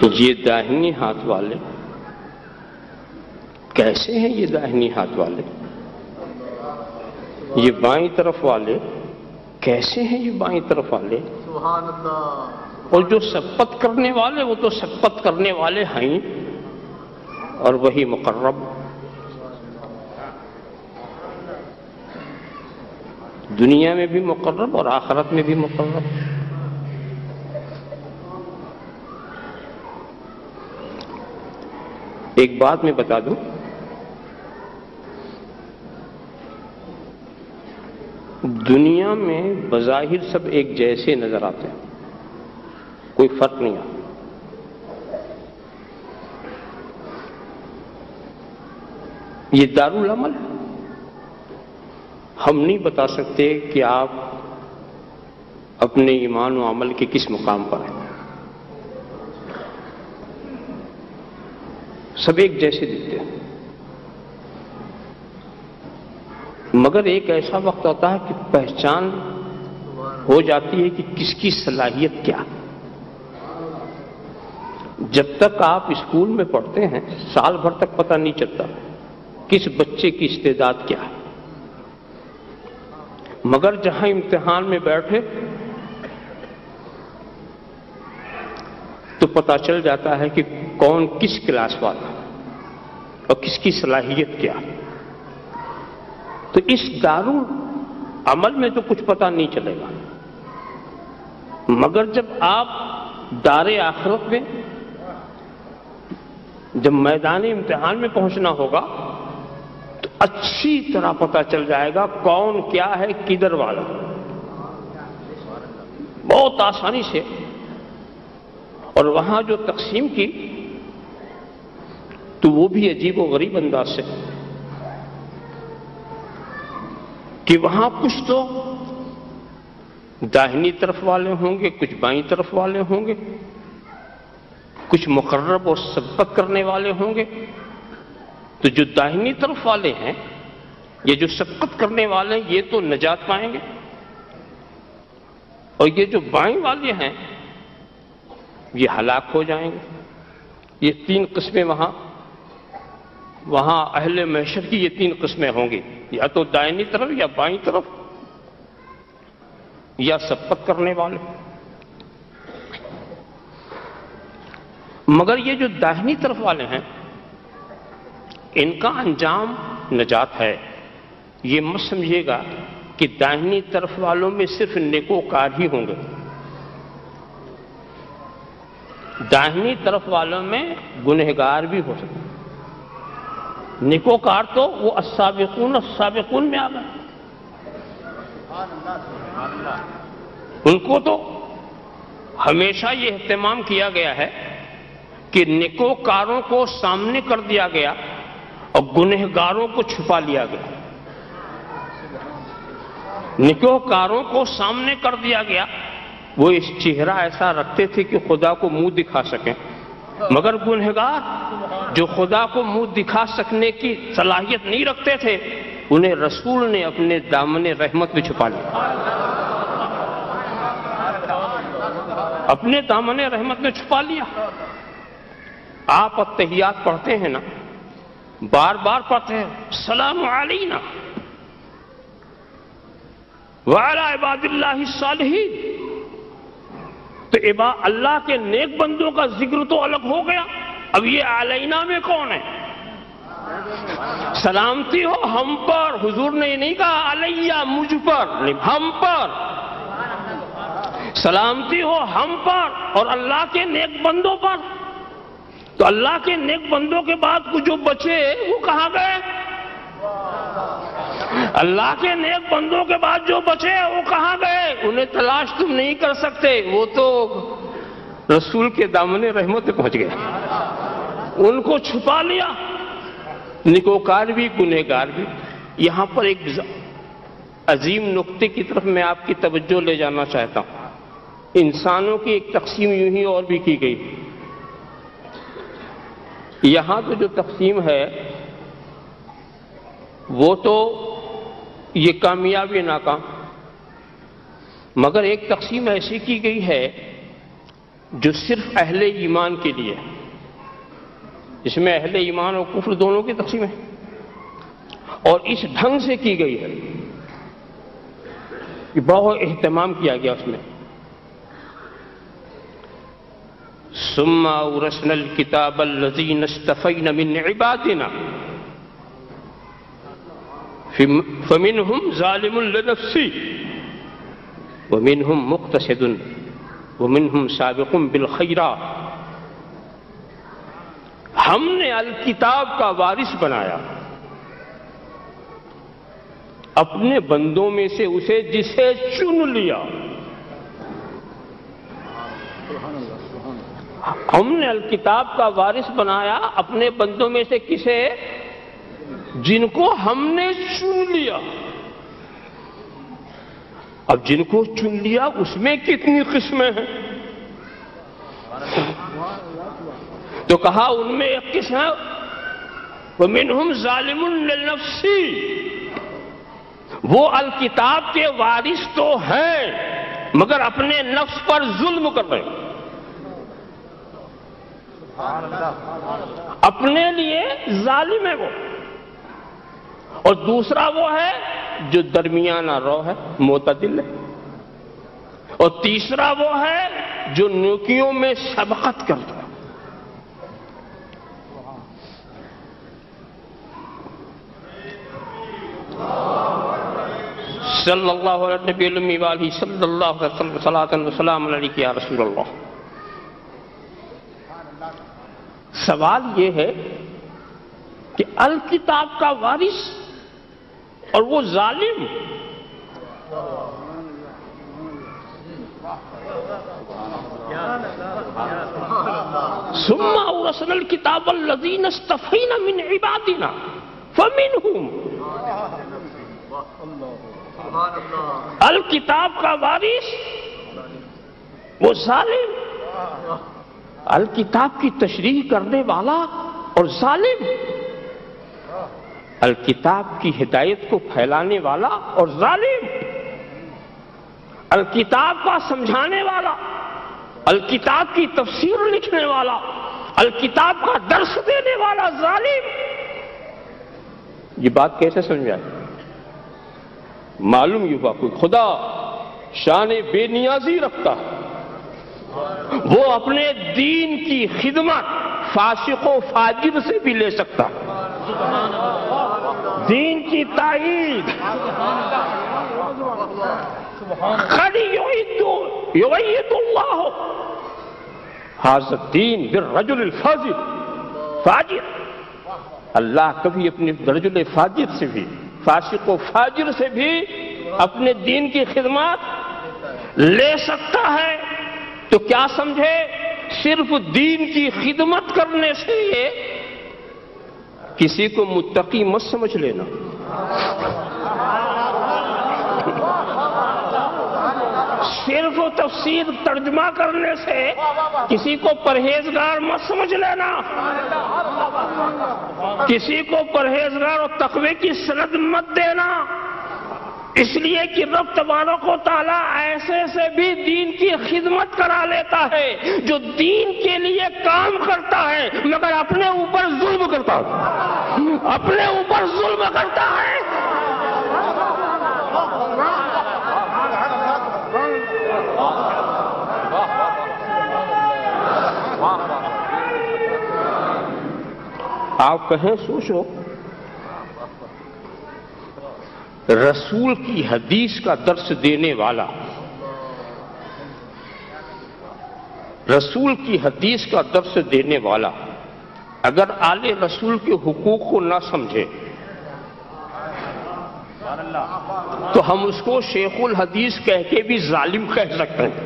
یہ داہنی ہاتھ والے کیسے ہیں؟ یہ داہنی ہاتھ والے، یہ بائیں طرف والے کیسے ہیں؟ یہ بائیں طرف والے، سبحان اللہ۔ اور جو سبقت کرنے والے وہ تو سبقت کرنے والے ہیں، اور وہی مقرب، دنیا میں بھی مقرب اور آخرت میں بھی مقرب۔ ایک بات میں بتا دوں، دنیا میں بظاہر سب ایک جیسے نظر آتے ہیں، کوئی فرق نہیں آتا۔ یہ دارالعمل ہے، ہم نہیں بتا سکتے کہ آپ اپنے ایمان و عمل کے کس مقام پر ہیں، سب ایک جیسے دکھتے ہیں، مگر ایک ایسا وقت ہوتا ہے کہ پہچان ہو جاتی ہے کہ کس کی صلاحیت کیا۔ جب تک آپ اسکول میں پڑھتے ہیں سال بھر تک پتہ نہیں چلتا کس بچے کی استعداد کیا ہے، مگر جہاں امتحان میں بیٹھے تو پتہ چل جاتا ہے کہ کون کس کلاس والا اور کس کی صلاحیت کیا ہے۔ تو اس دارالعمل میں تو کچھ پتہ نہیں چلے گا، مگر جب آپ دار آخرت میں، جب میدان امتحان میں پہنچنا ہوگا تو اچھی طرح پتہ چل جائے گا کون کیا ہے، کدھر والا، بہت آسانی سے۔ اور وہاں جو تقسیم کی تو وہ بھی عجیب و غریب انداز سے کہ وہاں کچھ تو داہنی طرف والے ہوں گے، کچھ بائیں طرف والے ہوں گے، کچھ مقرب اور سبقت کرنے والے ہوں گے۔ تو جو داہنی طرف والے ہیں، یہ جو سبقت کرنے والے ہیں، یہ تو نجات پائیں گے، اور یہ جو بائیں والے ہیں یہ ہلاک ہو جائیں گے۔ یہ تین قسمیں وہاں اہل محشر کی یہ تین قسمیں ہوں گی، یا تو دائنی طرف یا بائیں طرف یا سبقت کرنے والے۔ مگر یہ جو داہنی طرف والے ہیں ان کا انجام نجات ہے۔ یہ مت سمجھیے گا کہ داہنی طرف والوں میں صرف نیکوکار ہی ہوں گے، داہنی طرف والوں میں گنہگار بھی ہو سکتے ہیں۔ نیکوکار تو وہ السابقون السابقون میں آ گئے، ان کو تو ہمیشہ یہ اہتمام کیا گیا ہے کہ نیکوکاروں کو سامنے کر دیا گیا اور گنہگاروں کو چھپا لیا گیا۔ نیکوکاروں کو سامنے کر دیا گیا، وہ اس چہرہ ایسا رکھتے تھے کہ خدا کو منہ دکھا سکیں، مگر گنہگار جو خدا کو منہ دکھا سکنے کی صلاحیت نہیں رکھتے تھے انہیں رسول نے اپنے دامن رحمت میں چھپا لیا، اپنے دامن رحمت میں چھپا لیا۔ آپ التحیات پڑھتے ہیں نا، بار بار پڑھتے ہیں السلام علینا وعلی عباد اللہ الصالحین، تو اللہ کے نیک بندوں کا ذکر تو الگ ہو گیا، اب یہ علینا میں کون ہے؟ سلامتی ہو ہم پر، حضور نے یہ نہیں کہا علیہ مجھ پر، ہم پر سلامتی ہو ہم پر اور اللہ کے نیک بندوں پر۔ تو اللہ کے نیک بندوں کے بعد جو بچے وہ کہاں گئے؟ اللہ کے نیک بندوں کے بعد جو بچے وہ کہاں گئے؟ انہیں تلاش تم نہیں کر سکتے، وہ تو رسول کے دامن رحمت میں پہنچ گئے، ان کو چھپا لیا، نیکوکار بھی گنہگار بھی۔ یہاں پر ایک عظیم نقطے کی طرف میں آپ کی توجہ لے جانا چاہتا ہوں۔ انسانوں کی ایک تقسیم یوں ہی اور بھی کی گئی، یہاں تو جو تقسیم ہے وہ تو یہ کامیاب یا ناکام، مگر ایک تقسیم ایسی کی گئی ہے جو صرف اہل ایمان کے لیے، اس میں اہل ایمان اور کفر دونوں کی تقسیم ہے، اور اس ڈھنگ سے کی گئی ہے کہ بہت اہتمام کیا گیا اس میں. ثم اورثنا الكتاب الذين اصطفينا من عبادنا فمنهم ظالم لنفسه ومنهم مقتصد ومنهم سابق بالخيرات. ہم نے الکتاب کا وارث بنایا اپنے بندوں میں سے اسے جسے چن لیا. ہم نے الکتاب کا وارث بنایا اپنے بندوں میں سے کسے؟ جن کو ہم نے چن لیا. اب جن کو چن لیا اس میں کتنی قسمیں ہیں؟ تو کہا ان میں ایک قسم ہے وَمِنْهُمْ ظَالِمٌ لِلنَّفْسِ، وہ الکتاب کے وارث تو ہیں مگر اپنے نفس پر ظلم کر رہے ہیں، اپنے لیے ظالم ہے وہ. اور دوسرا وہ ہے جو درمیانہ رو ہے، معتدل ہے. اور تیسرا وہ ہے جو نیکیوں میں سبقت کرتا ہے. صلی اللہ علیہ نبی الامی والہ صلی اللہ علیہ وسلم صلاۃ و سلام علیک یا رسول اللہ. سوال یہ ہے کہ الکتاب کا وارث اور وہ ظالم، ثم اورثنا الكتاب الذين اصطفينا من عبادنا فمنهم، الکتاب کا وارث وہ ظالم، الکتاب کی تشریح کرنے والا اور ظالم، الکتاب کی ہدایت کو پھیلانے والا اور ظالم، الکتاب کا سمجھانے والا، الکتاب کی تفسیر لکھنے والا، الکتاب کا درس دینے والا ظالم. یہ بات کیسے سمجھائے؟ معلوم یہ ہوا کوئی خدا شان بے نیازی رکھتا ہے، وہ اپنے دین کی خدمت فاسق و فاجر سے بھی لے سکتا ہے، دین کی تائید. قد یؤید اللہ ھذا الدین بالرجل الفاجر، فاجر، اللہ کبھی اپنے رجل فاجر سے بھی، فاسق و فاجر سے بھی اپنے دین کی خدمت لے سکتا ہے. تو کیا سمجھے؟ صرف دین کی خدمت کرنے سے کسی کو متقی مت سمجھ لینا. صرف تفسیر ترجمہ کرنے سے کسی کو پرہیزگار مت سمجھ لینا. کسی کو پرہیزگار اور تقوی کی سند مت دینا، اس لیے کہ رب تبارک و تعالیٰ ایسے سے بھی دین کی خدمت کرا لیتا ہے جو دین کے لیے کام کرتا ہے مگر اپنے اوپر ظلم کرتا ہے، اپنے اوپر ظلم کرتا ہے. آپ کہیں سوچو، رسول کی حدیث کا درس دینے والا، رسول کی حدیث کا درس دینے والا اگر آل رسول کے حقوق کو نہ سمجھے تو ہم اس کو شیخ الحدیث کہہ کے بھی ظالم کہہ سکتے ہیں.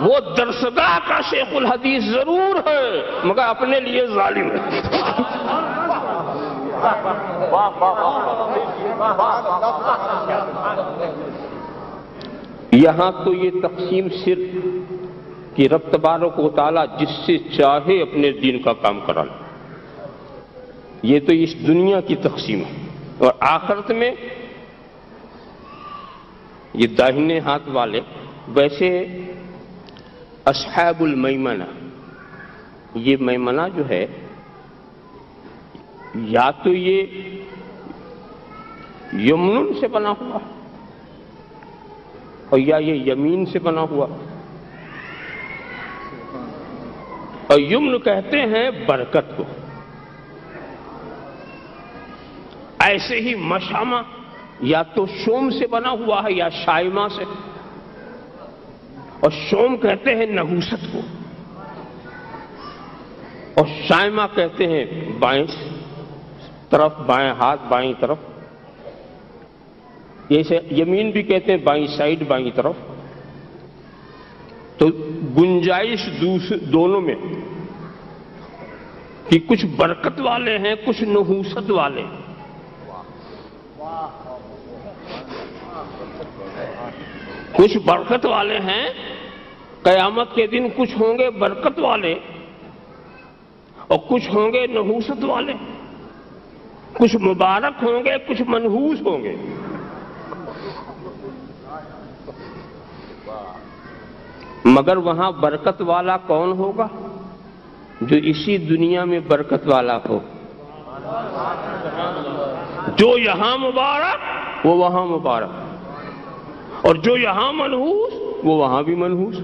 وہ درسگاہ کا شیخ الحدیث ضرور ہے مگر اپنے لیے ظالم ہے. یہاں تو یہ تقسیم صرف کہ رب تبارک و تعالیٰ جس سے چاہے اپنے دین کا کام کرا لے، یہ تو اس دنیا کی تقسیم ہے. اور آخرت میں یہ داہنے ہاتھ والے، ویسے اصحاب المیمنہ، یہ میمنہ جو ہے یا تو یہ یمن سے بنا ہوا اور یا یہ یمین سے بنا ہوا، اور یمن کہتے ہیں برکت کو۔ ایسے ہی مشامہ یا تو شوم سے بنا ہوا ہے یا شائمہ سے، اور شوم کہتے ہیں نحوست کو، اور شائمہ کہتے ہیں بائیں طرف، بائیں ہاتھ بائیں طرف، جیسے یمین بھی کہتے ہیں بائیں سائڈ بائیں طرف۔ تو گنجائش دونوں میں کہ کچھ برکت والے ہیں کچھ نحوست والے ہیں۔ کچھ برکت والے ہیں، قیامت کے دن کچھ ہوں گے برکت والے اور کچھ ہوں گے نحوست والے، کچھ مبارک ہوں گے کچھ منحوس ہوں گے۔ مگر وہاں برکت والا کون ہوگا؟ جو اسی دنیا میں برکت والا ہو۔ جو یہاں مبارک وہ وہاں مبارک، اور جو یہاں منحوس وہ وہاں بھی منحوس۔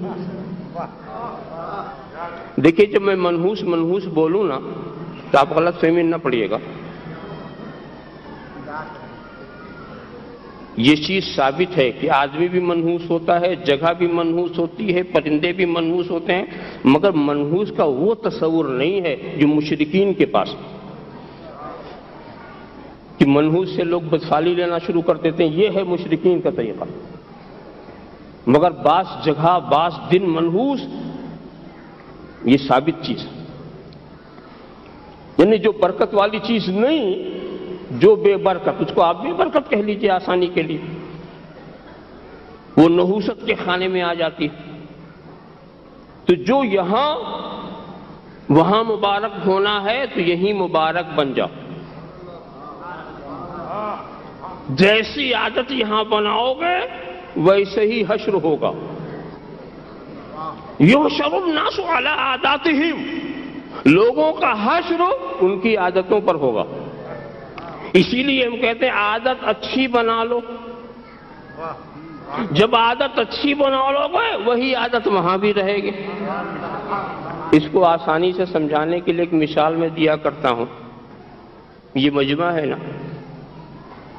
دیکھیے جب میں منحوس بولوں نا تو آپ غلط فہمی نہ پڑیے گا۔ یہ چیز ثابت ہے کہ آدمی بھی منحوس ہوتا ہے، جگہ بھی منحوس ہوتی ہے، پرندے بھی منحوس ہوتے ہیں، مگر منحوس کا وہ تصور نہیں ہے جو مشرکین کے پاس، کہ منحوس سے لوگ بدفعلی لینا شروع کر دیتے ہیں۔ یہ ہے مشرکین کا طریقہ۔ مگر بعض جگہ بعض دن منحوس، یہ ثابت چیز ہے، یعنی جو برکت والی چیز نہیں، جو بے برکت، اس کو آپ بے برکت کہہ لیجیے آسانی کے لیے، وہ نحوست کے خانے میں آ جاتی ہے۔ تو جو یہاں وہاں مبارک ہونا ہے تو یہیں مبارک بن جاؤ۔ جیسی عادت یہاں بناؤ گے ویسے ہی حشر ہوگا۔ یحشر الناس علی عاداتہم، لوگوں کا حشر ان کی عادتوں پر ہوگا۔ اسی لیے ہم کہتے ہیں عادت اچھی بنا لو۔ جب عادت اچھی بنا لو گے وہی عادت وہاں بھی رہے گی۔ اس کو آسانی سے سمجھانے کے لیے ایک مثال میں دیا کرتا ہوں۔ یہ مجمع ہے نا،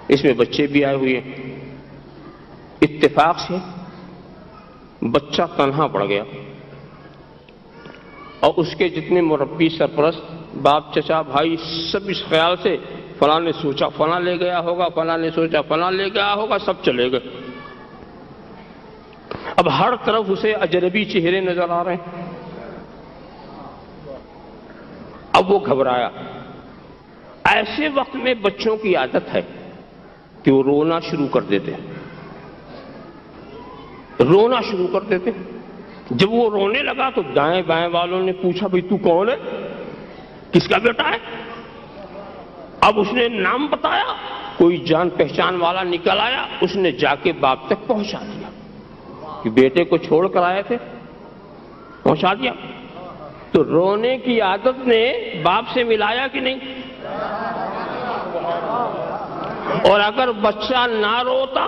اس میں بچے بھی آئے ہوئے ہیں۔ اتفاق سے بچہ تنہا پڑ گیا اور اس کے جتنے مربی، سرپرست، باپ، چچا، بھائی، سب اس خیال سے فلاں نے سوچا فلاں لے گیا ہوگا، فلاں نے سوچا فلاں لے گیا ہوگا، سب چلے گئے۔ اب ہر طرف اسے اجنبی چہرے نظر آ رہے ہیں۔ اب وہ گھبرایا۔ ایسے وقت میں بچوں کی عادت ہے کہ وہ رونا شروع کر دیتے ہیں، رونا شروع کر دیتے ہیں۔ جب وہ رونے لگا تو دائیں بائیں والوں نے پوچھا بھئی تو کون ہے، کس کا بیٹا ہے؟ اب اس نے نام بتایا، کوئی جان پہچان والا نکل آیا، اس نے جا کے باپ تک پہنچا دیا کہ بیٹے کو چھوڑ کر آئے تھے، پہنچا دیا۔ تو رونے کی عادت نے باپ سے ملایا کہ نہیں؟ اور اگر بچہ نہ روتا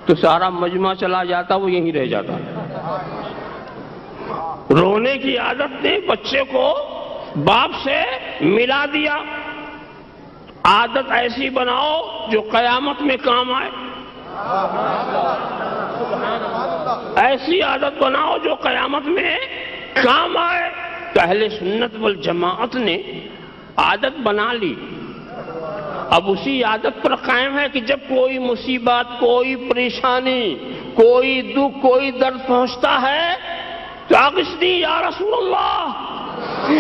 تو سارا مجمع چلا جاتا، وہ یہیں رہ جاتا۔ رونے کی عادت نے بچے کو باپ سے ملا دیا۔ عادت ایسی بناؤ جو قیامت میں کام آئے، ایسی عادت بناؤ جو قیامت میں کام آئے۔ تو اہل سنت والجماعت نے عادت بنا لی، اب اسی عادت پر قائم ہے کہ جب کوئی مصیبت، کوئی پریشانی، کوئی دکھ، کوئی درد پہنچتا ہے تو اغثنی یا رسول اللہ،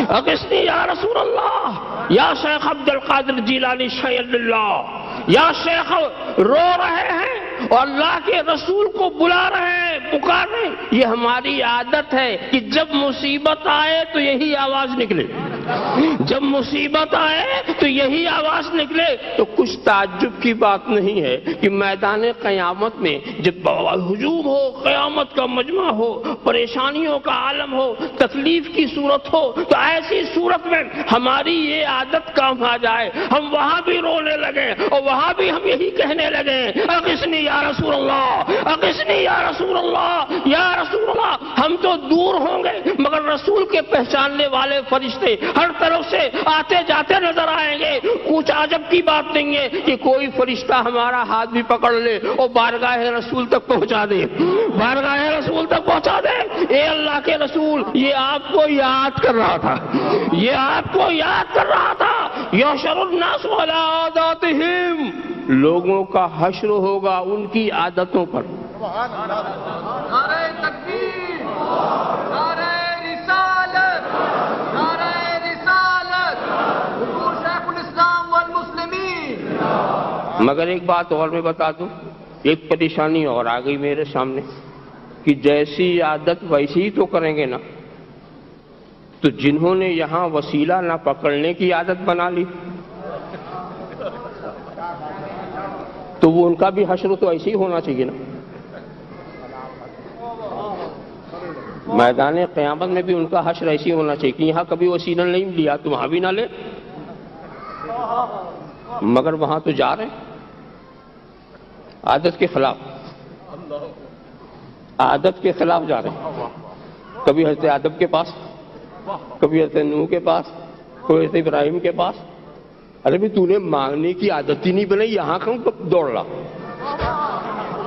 اغثنی یا رسول اللہ، یا شیخ عبد القادر جیلانی شیخ اللہ، یا شیخ رو رہے ہیں اور اللہ کے رسول کو بلا رہے ہیں، پکار رہے ہیں۔ یہ ہماری عادت ہے کہ جب مصیبت آئے تو یہی آواز نکلے۔ جب مصیبت آئے تو یہی آواز نکلے تو کچھ تعجب کی بات نہیں ہے کہ میدان قیامت میں جب ہجوم ہو، قیامت کا مجمع ہو، پریشانیوں کا عالم ہو، تکلیف کی صورت ہو، تو ایسی صورت میں ہماری یہ عادت کام آ جائے، ہم وہاں بھی رونے لگے اور وہاں بھی ہم یہی کہنے لگے اغثنی یا رسول اللہ، اغثنی یا رسول اللہ، یا رسول اللہ۔ ہم تو دور ہوں گے مگر رسول کے پہچاننے والے فرشتے ہر طرف سے آتے جاتے نظر آئیں گے۔ کچھ عجب کی بات نہیں ہے کہ کوئی فرشتہ ہمارا ہاتھ بھی پکڑ لے اور بارگاہ رسول تک پہنچا دے، بارگاہ رسول تک پہنچا دے۔ اے اللہ کے رسول، یہ آپ کو یاد کر رہا تھا، یہ آپ کو یاد کر رہا تھا۔ یحشر الناس علی عاداتہم، لوگوں کا حشر ہوگا ان کی عادتوں پر۔ نعرہ تکبیر، نعرہ رسالت، نعرہ رسالت، حضور شیخ الاسلام والمسلمین۔ مگر ایک بات اور میں بتا دوں، ایک پریشانی اور آ گئی میرے سامنے کہ جیسی عادت ویسی ہی تو کریں گے نا، تو جنہوں نے یہاں وسیلہ نہ پکڑنے کی عادت بنا لی تو وہ ان کا بھی حشر تو ایسے ہی ہونا چاہیے نا۔ میدان قیامت میں بھی ان کا حشر ایسی ہونا چاہیے کہ یہاں کبھی وسیلہ نہیں لیا تو وہاں بھی نہ لے، مگر وہاں تو جا رہے ہیں عادت کے خلاف، عادت کے خلاف جا رہے ہیں۔ کبھی حضرت آدم کے پاس، کبھی حضرت نوح کے پاس، کبھی حضرت ابراہیم کے پاس۔ ارے بھی تو نے مانگنے کی عادت ہی نہیں بنائی، یہاں کہوں دوڑ رہا؟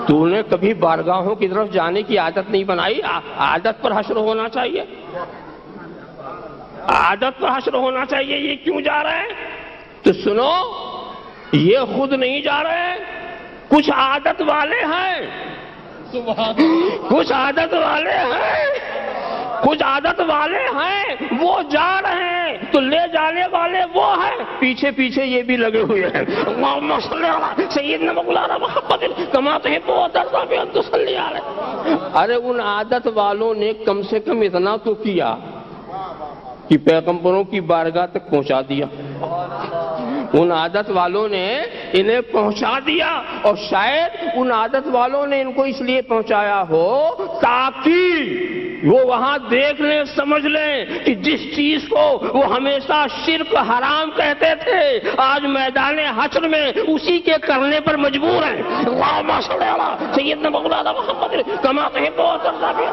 تو نے کبھی بارگاہوں کی طرف جانے کی عادت نہیں بنائی؟ عادت پر حشر ہونا چاہیے، عادت پر حشر ہونا چاہیے۔ یہ کیوں جا رہے ہیں؟ تو سنو، یہ خود نہیں جا رہے، کچھ عادت والے ہیں، کچھ عادت والے ہیں، کچھ عادت والے ہیں، وہ جا رہے ہیں تو لے جانے والے وہ ہیں، پیچھے پیچھے یہ بھی لگے ہوئے ہیں۔ اللہم صلی علی سیدنا مولانا محمد کما تحب و ترضی ان تصلی علیہ۔ ارے ان عادت والوں نے کم سے کم اتنا تو کیا کہ پیغمبروں کی بارگاہ تک پہنچا دیا، ان عادت والوں نے انہیں پہنچا دیا، اور شاید ان عادت والوں نے ان کو اس لیے پہنچایا ہو تاکہ وہ وہاں دیکھ لیں، سمجھ لیں کہ جس چیز کو وہ ہمیشہ شرک حرام کہتے تھے آج میدان حشر میں اسی کے کرنے پر مجبور ہیں۔ اللہم صلی علی سیدنا مولانا محمد کما تحب و ترضی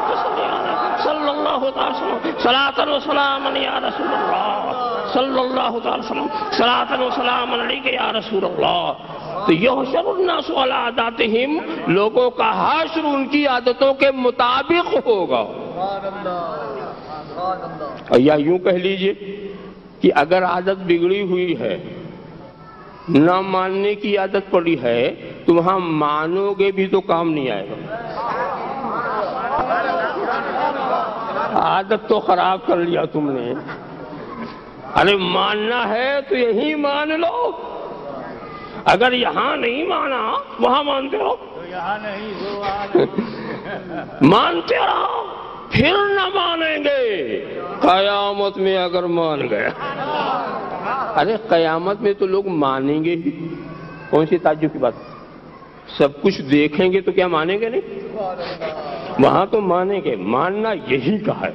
صلی اللہ تعالی وسلم صلاۃ و سلام یا رسول اللہ، صلی اللہ تعالی وسلم صلاۃ و سلام علیک یا رسول اللہ۔ تو یحشر الناس علی عاداتہم، لوگوں کا حشر ان کی عادتوں کے مطابق ہوگا۔ یا یوں کہہ لیجئے کہ اگر عادت بگڑی ہوئی ہے، نہ ماننے کی عادت پڑی ہے، تو وہاں مانو گے بھی تو کام نہیں آئے گا۔ عادت تو خراب کر لیا تم نے، ارے ماننا ہے تو یہی مان لو، اگر یہاں نہیں مانا وہاں مانتے رہو، مانتے رہو، پھر نہ مانیں گے قیامت میں اگر مان گیا۔ ارے قیامت میں تو لوگ مانیں گے ہی، کون سی تعجب کی بات؟ سب کچھ دیکھیں گے تو کیا مانیں گے نہیں؟ وہاں تو مانیں گے، ماننا یہی کا ہے۔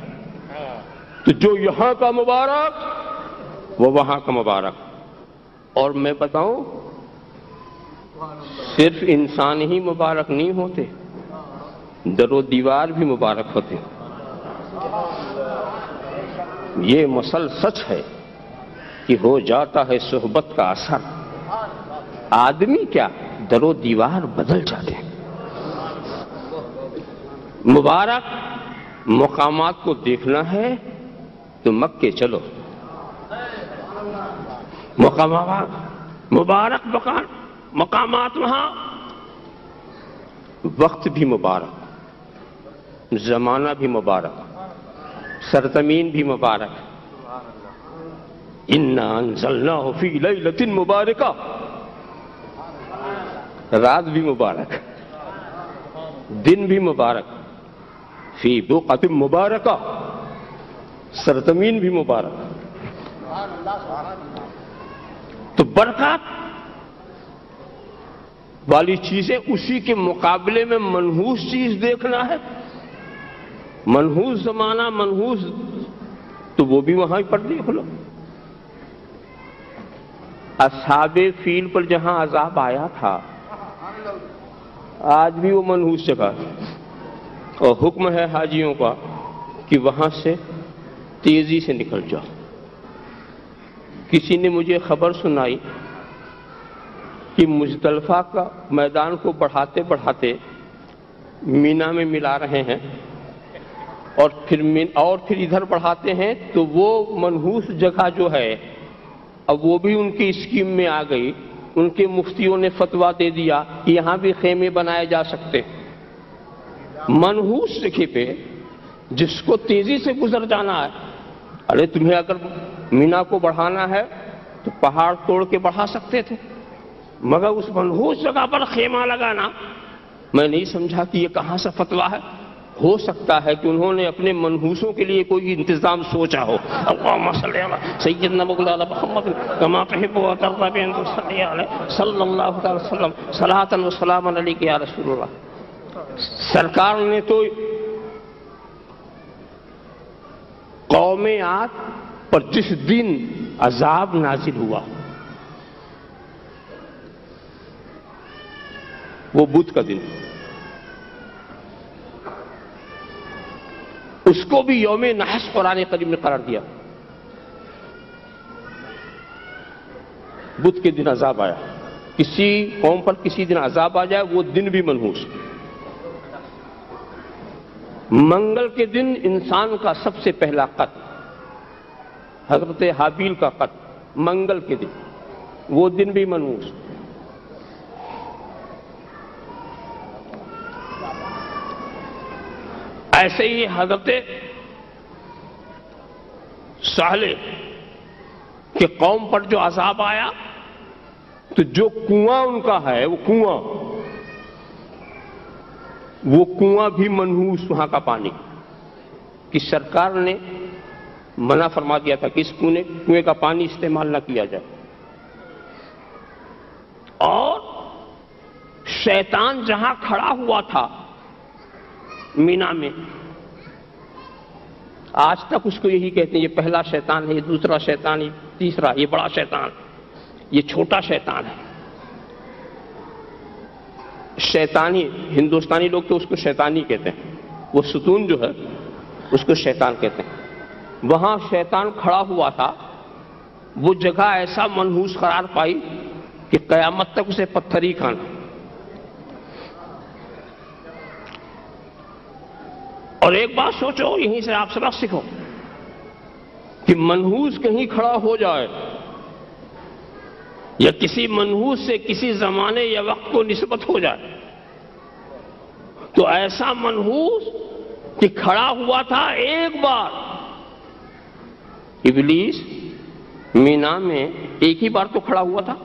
تو جو یہاں کا مبارک وہ وہاں کا مبارک۔ اور میں بتاؤں، صرف انسان ہی مبارک نہیں ہوتے، در و دیوار بھی مبارک ہوتے۔ یہ مسل سچ ہے کہ ہو جاتا ہے صحبت کا اثر، آدمی کیا در و دیوار بدل جاتے ہیں۔ مبارک مقامات کو دیکھنا ہے تو مکے چلو، مبارک مقامات وہاں، وقت بھی مبارک، زمانہ بھی مبارک، سرزمین بھی مبارک۔ انا انزلناہ فی لیلۃ مبارکہ، رات بھی مبارک، دن بھی مبارک، فی بقعۃ مبارکہ، سرزمین بھی مبارک۔ تو برکات والی چیزیں اسی کے مقابلے میں منحوس چیز دیکھنا ہے، منحوس زمانہ، منحوس، تو وہ بھی وہاں پر دیکھ لو۔ اصحاب فیل پر جہاں عذاب آیا تھا آج بھی وہ منحوس جگہ ہے، اور حکم ہے حاجیوں کا کہ وہاں سے تیزی سے نکل جاؤ۔ کسی نے مجھے خبر سنائی کہ مزدلفہ کا میدان کو بڑھاتے بڑھاتے مینا میں ملا رہے ہیں، اور پھر ادھر بڑھاتے ہیں، تو وہ منحوس جگہ جو ہے اب وہ بھی ان کی اسکیم میں آ گئی۔ ان کے مفتیوں نے فتویٰ دے دیا کہ یہاں بھی خیمے بنائے جا سکتے۔ منحوس جگہ پہ جس کو تیزی سے گزر جانا ہے، ارے تمہیں اگر مینا کو بڑھانا ہے تو پہاڑ توڑ کے بڑھا سکتے تھے، مگر اس منحوس جگہ پر خیمہ لگانا، میں نہیں سمجھا کہ یہ کہاں سے فتویٰ ہے۔ ہو سکتا ہے کہ انہوں نے اپنے منحوسوں کے لیے کوئی انتظام سوچا ہو۔ اللہم صلی علی سیدنا مولانا محمد کما تحب و ترضی بان تصلی علیہ صلی اللہ تعالی وسلم صلاۃ و سلام علیک یا رسول اللہ۔ سرکار نے تو قوم عاد پر جس دن عذاب نازل ہوا وہ بدھ کا دن، اس کو بھی یوم نحس قرآن کریم نے قرار دیا۔ بدھ کے دن عذاب آیا، کسی قوم پر کسی دن عذاب آ جائے وہ دن بھی منحوس۔ منگل کے دن انسان کا سب سے پہلا قتل، حضرت حابیل کا قتل منگل کے دن، وہ دن بھی منحوس۔ ایسے ہی حضرت صالح کہ قوم پر جو عذاب آیا تو جو کنواں ان کا ہے وہ کنواں بھی منحوس، وہاں کا پانی کہ سرکار نے منع فرما دیا تھا کہ اس کنویں کا پانی استعمال نہ کیا جائے۔ اور شیطان جہاں کھڑا ہوا تھا مینا میں، آج تک اس کو یہی کہتے ہیں یہ پہلا شیطان ہے، یہ دوسرا شیطان، یہ تیسرا، یہ بڑا شیطان، یہ چھوٹا شیطان ہے۔ شیطانی ہندوستانی لوگ تو اس کو شیطانی کہتے ہیں، وہ ستون جو ہے اس کو شیطان کہتے ہیں۔ وہاں شیطان کھڑا ہوا تھا، وہ جگہ ایسا منحوس قرار پائی کہ قیامت تک اسے پتھر ہی کھانا۔ اور ایک بات سوچو، یہیں سے آپ سبق سیکھو کہ منحوس کہیں کھڑا ہو جائے یا کسی منحوس سے کسی زمانے یا وقت کو نسبت ہو جائے تو ایسا منحوس کہ کھڑا ہوا تھا ایک بار ابلیس مینا میں، ایک ہی بار تو کھڑا ہوا تھا،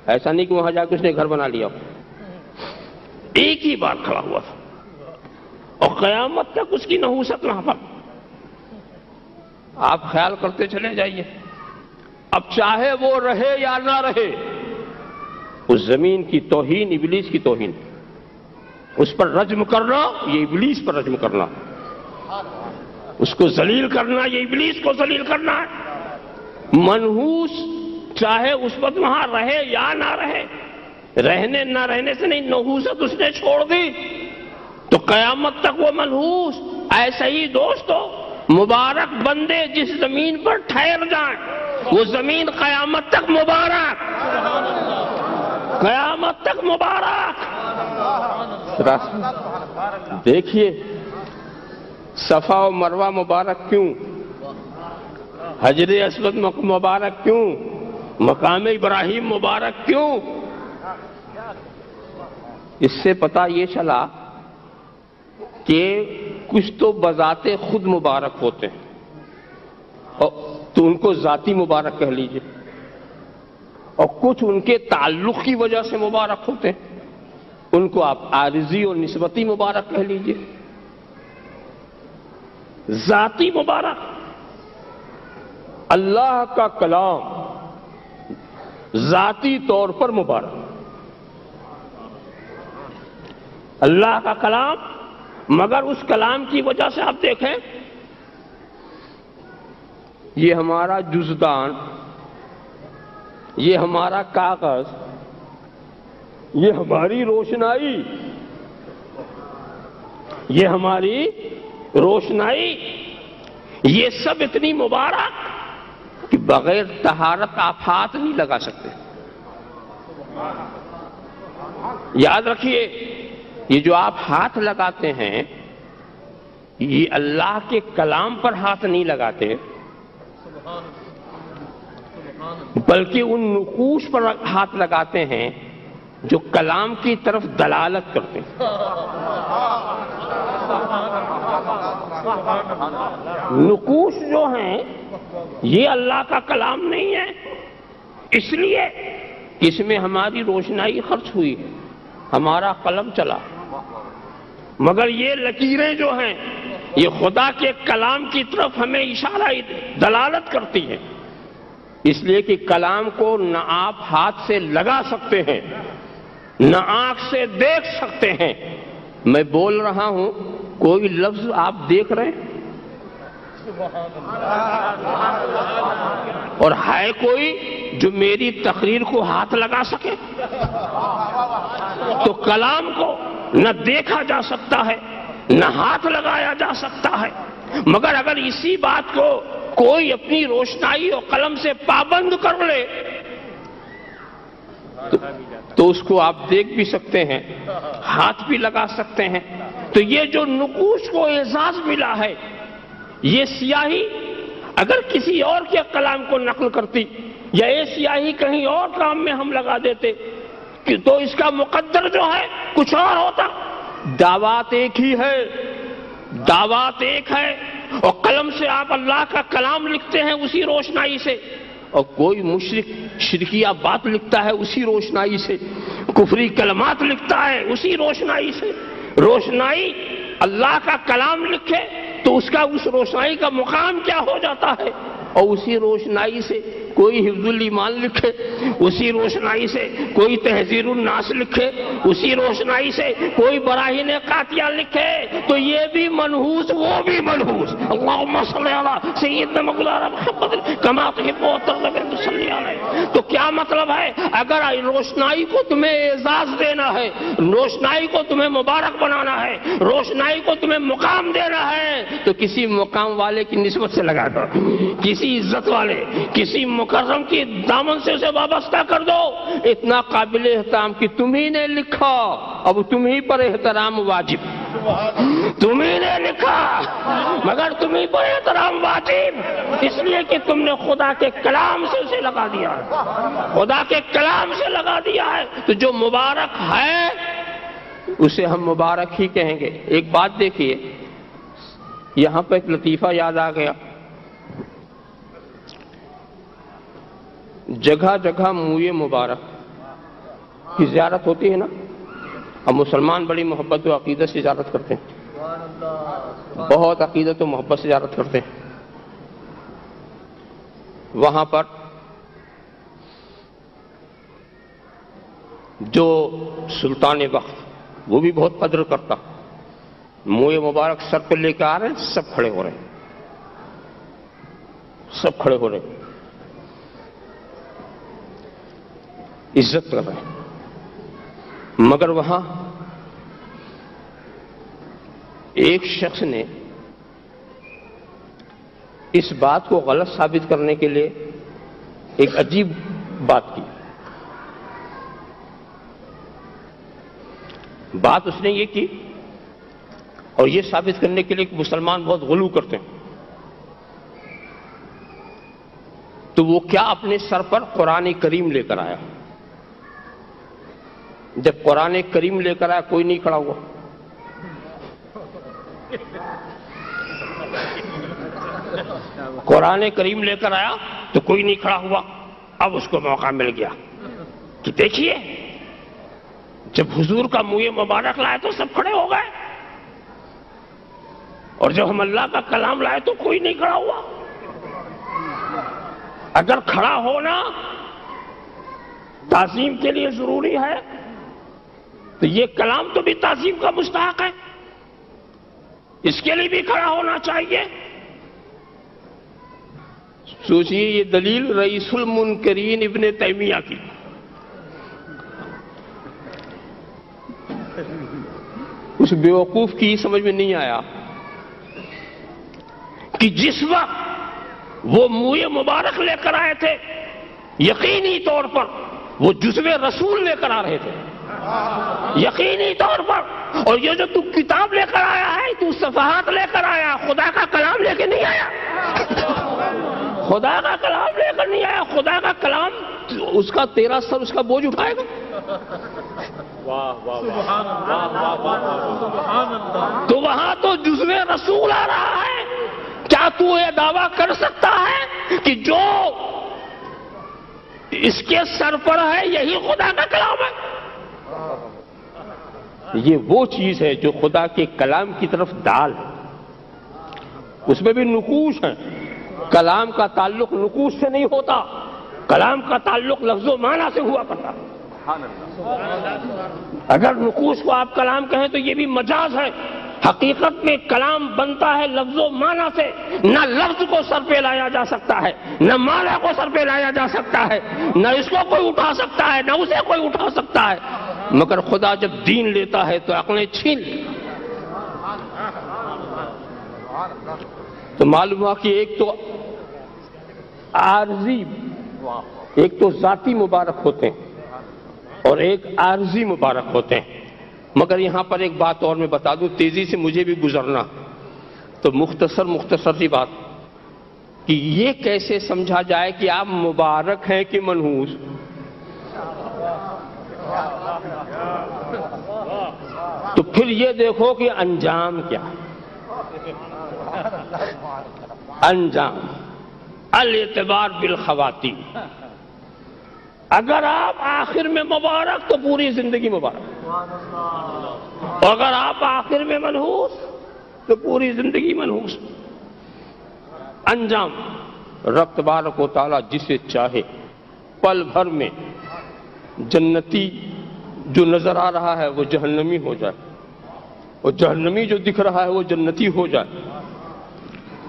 ایسا نہیں کہ وہاں جا کے اس نے گھر بنا لیا، ایک ہی بار کھڑا ہوا تھا، اور قیامت تک اس کی نحوست وہاں پر۔ آپ خیال کرتے چلے جائیے، اب چاہے وہ رہے یا نہ رہے، اس زمین کی توہین ابلیس کی توہین، اس پر رجم کرنا یہ ابلیس پر رجم کرنا، اس کو ذلیل کرنا یہ ابلیس کو ذلیل کرنا ہے۔ منحوس چاہے اس وقت وہاں رہے یا نہ رہے، رہنے نہ رہنے سے نہیں، نحوست اس نے چھوڑ دی تو قیامت تک وہ منحوس۔ ایسا ہی دوستو، مبارک بندے جس زمین پر ٹھہر جائیں وہ زمین قیامت تک مبارک، قیامت تک مبارک۔ دیکھیے صفا و مروہ مبارک کیوں، حجر اسود مبارک کیوں، مقام ابراہیم مبارک کیوں؟ اس سے پتہ یہ چلا کہ کچھ تو بذات خود مبارک ہوتے ہیں تو ان کو ذاتی مبارک کہہ لیجئے، اور کچھ ان کے تعلق کی وجہ سے مبارک ہوتے ہیں، ان کو آپ عارضی اور نسبتی مبارک کہہ لیجئے۔ ذاتی مبارک اللہ کا کلام ذاتی طور پر مبارک، اللہ کا کلام، مگر اس کلام کی وجہ سے آپ دیکھیں یہ ہمارا جزدان، یہ ہمارا کاغذ، یہ ہماری روشنائی، یہ ہماری روشنائی، یہ سب اتنی مبارک کہ بغیر طہارت آپ ہاتھ نہیں لگا سکتے۔ یاد رکھیے، یہ جو آپ ہاتھ لگاتے ہیں یہ اللہ کے کلام پر ہاتھ نہیں لگاتے، بلکہ ان نقوش پر ہاتھ لگاتے ہیں جو کلام کی طرف دلالت کرتے ہیں۔ نقوش جو ہیں یہ اللہ کا کلام نہیں ہے، اس لیے اس میں ہماری روشنائی خرچ ہوئی ہے، ہمارا قلم چلا، مگر یہ لکیریں جو ہیں یہ خدا کے کلام کی طرف ہمیں اشارہ دلالت کرتی ہیں، اس لیے کہ کلام کو نہ آپ ہاتھ سے لگا سکتے ہیں نہ آنکھ سے دیکھ سکتے ہیں۔ میں بول رہا ہوں، کوئی لفظ آپ دیکھ رہے ہیں اور ہے کوئی جو میری تقریر کو ہاتھ لگا سکے؟ تو کلام کو نہ دیکھا جا سکتا ہے نہ ہاتھ لگایا جا سکتا ہے، مگر اگر اسی بات کو کوئی اپنی روشنائی اور قلم سے پابند کر لے تو اس کو آپ دیکھ بھی سکتے ہیں، ہاتھ بھی لگا سکتے ہیں۔ تو یہ جو نقوش کو اعزاز ملا ہے، یہ سیاہی اگر کسی اور کے کلام کو نقل کرتی یا یہ سیاہی کہیں اور کام میں ہم لگا دیتے تو اس کا مقدر جو ہے کچھ اور ہوتا۔ دعوات ایک ہی ہے، دعوات ایک ہے، اور قلم سے آپ اللہ کا کلام لکھتے ہیں اسی روشنائی سے، اور کوئی مشرک شرکیہ بات لکھتا ہے اسی روشنائی سے، کفری کلمات لکھتا ہے اسی روشنائی سے۔ روشنائی اللہ کا کلام لکھے تو اس کا اس روشنائی کا مقام کیا ہو جاتا ہے، اور اسی روشنائی سے کوئی حفظ الایمان لکھے، اسی روشنائی سے کوئی تحذیر الناس لکھے، اسی روشنائی سے کوئی براہین قاطعہ لکھے، تو یہ بھی منحوس وہ بھی منحوس۔ اللہم صلی علی سیدنا مولانا محمد کما تحب و ترضى صلی علیہ۔ تو کیا مطلب ہے؟ اگر روشنائی کو تمہیں اعزاز دینا ہے، روشنائی کو تمہیں مبارک بنانا ہے، روشنائی کو تمہیں مقام دینا ہے، تو کسی مقام والے کی نسبت سے لگا دو، کسی عزت والے، کسی مکرم کی دامن سے اسے وابستہ کر دو، اتنا قابل احترام کہ تمہیں نے لکھا، اب تمہیں پر احترام واجب، تمہیں نے لکھا مگر تمہیں پر احترام واجب، اس لیے کہ تم نے خدا کے کلام سے اسے لگا دیا ہے، خدا کے کلام سے لگا دیا ہے، تو جو مبارک ہے اسے ہم مبارک ہی کہیں گے۔ ایک بات دیکھیے، یہاں پہ ایک لطیفہ یاد آ گیا، جگہ جگہ موئے مبارک کی زیارت ہوتی ہے نا، اب مسلمان بڑی محبت و عقیدت سے زیارت کرتے ہیں، بہت عقیدت و محبت سے زیارت کرتے ہیں۔ وہاں پر جو سلطان وقت وہ بھی بہت قدر کرتا، موئے مبارک سر پہ لے کے آ رہے ہیں، سب کھڑے ہو رہے ہیں، سب کھڑے ہو رہے ہیں، عزت کر رہے ہیں، مگر وہاں ایک شخص نے اس بات کو غلط ثابت کرنے کے لیے ایک عجیب بات کی۔ بات اس نے یہ کی، اور یہ ثابت کرنے کے لیے کہ مسلمان بہت غلو کرتے ہیں، تو وہ کیا اپنے سر پر قرآن کریم لے کر آیا۔ جب قرآن کریم لے کر آیا کوئی نہیں کھڑا ہوا، قرآن کریم لے کر آیا تو کوئی نہیں کھڑا ہوا۔ اب اس کو موقع مل گیا کہ دیکھیے، جب حضور کا منہ مبارک لائے تو سب کھڑے ہو گئے، اور جب ہم اللہ کا کلام لائے تو کوئی نہیں کھڑا ہوا۔ اگر کھڑا ہونا تعظیم کے لیے ضروری ہے تو یہ کلام تو بھی تعظیم کا مستحق ہے، اس کے لیے بھی کھڑا ہونا چاہیے۔ سوچئے یہ دلیل رئیس المنکرین ابن تیمیہ کی، اس بیوقوف کی سمجھ میں نہیں آیا کہ جس وقت وہ منہ مبارک لے کر آئے تھے یقینی طور پر وہ جزو رسول لے کر آ رہے تھے، یقینی طور پر۔ اور یہ جو تو کتاب لے کر آیا ہے، تو صفحات لے کر آیا، خدا کا کلام لے کے نہیں آیا، خدا کا کلام لے کر نہیں آیا۔ خدا کا کلام اس کا تیرا سر اس کا بوجھ اٹھائے گا۔ تو وہاں تو جزو رسول آ رہا ہے۔ کیا تو یہ دعویٰ کر سکتا ہے کہ جو اس کے سر پر ہے یہی خدا کا کلام ہے؟ یہ وہ چیز ہے جو خدا کے کلام کی طرف ڈال ہے، اس میں بھی نقوش ہے۔ کلام کا تعلق نقوش سے نہیں ہوتا، کلام کا تعلق لفظ و معنی سے ہوا کرتا۔ اگر نقوش کو آپ کلام کہیں تو یہ بھی مجاز ہے، حقیقت میں کلام بنتا ہے لفظ و معنی سے۔ نہ لفظ کو سر پہ لایا جا سکتا ہے، نہ معنی کو سر پہ لایا جا سکتا ہے، نہ اس کو کوئی اٹھا سکتا ہے، نہ اسے کوئی اٹھا سکتا ہے۔ مگر خدا جب دین لیتا ہے تو عقلیں چھین لی۔ تو معلوم ہوا کہ ایک تو عارضی، ایک تو ذاتی مبارک ہوتے ہیں اور ایک عارضی مبارک ہوتے ہیں۔ مگر یہاں پر ایک بات اور میں بتا دوں، تیزی سے مجھے بھی گزرنا، تو مختصر سی بات کہ یہ کیسے سمجھا جائے کہ آپ مبارک ہیں کہ منحوس؟ تو پھر یہ دیکھو کہ انجام کیا ہے۔ انجام الاعتبار بالخواتین۔ اگر آپ آخر میں مبارک تو پوری زندگی مبارک، اور اگر آپ آخر میں منحوس تو پوری زندگی منحوس۔ انجام رب تبارک و تعالیٰ جسے چاہے پل بھر میں جنتی جو نظر آ رہا ہے وہ جہنمی ہو جائے، اور جہنمی جو دکھ رہا ہے وہ جنتی ہو جائے۔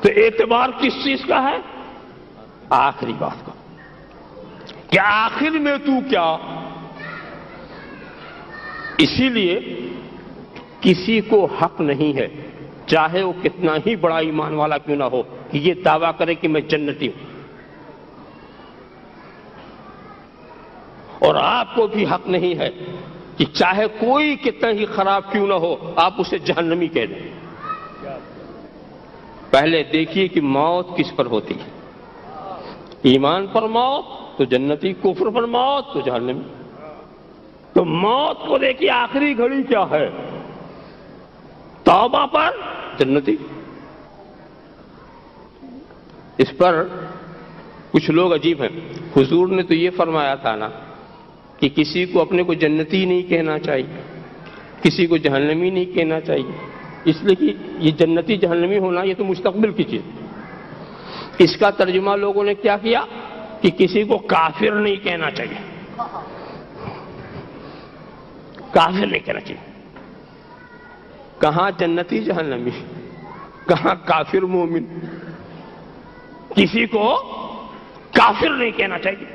تو اعتبار کس چیز کا ہے؟ آخری بات کا، کہ آخر میں تو کیا۔ اسی لیے کسی کو حق نہیں ہے، چاہے وہ کتنا ہی بڑا ایمان والا کیوں نہ ہو، کہ یہ دعویٰ کرے کہ میں جنتی ہوں۔ اور آپ کو بھی حق نہیں ہے کہ چاہے کوئی کتنا ہی خراب کیوں نہ ہو آپ اسے جہنمی کہہ دیں۔ پہلے دیکھیے کہ موت کس پر ہوتی ہے، ایمان پر موت تو جنتی، کفر پر موت تو جہنمی۔ تو موت کو دیکھیے آخری گھڑی کیا ہے، توبہ پر جنتی۔ اس پر کچھ لوگ عجیب ہیں۔ حضور نے تو یہ فرمایا تھا نا کہ کسی کو اپنے کو جنتی نہیں کہنا چاہیے، کسی کو جہنمی نہیں کہنا چاہیے، اس لیے کہ یہ جنتی جہنمی ہونا یہ تو مستقبل کی چیز۔ اس کا ترجمہ لوگوں نے کیا کیا کہ کسی کو کافر نہیں کہنا چاہیے، کافر نہیں کہنا چاہیے۔ کہاں جنتی جہنمی، کہاں کافر مومن؟ کسی کو کافر نہیں کہنا چاہیے۔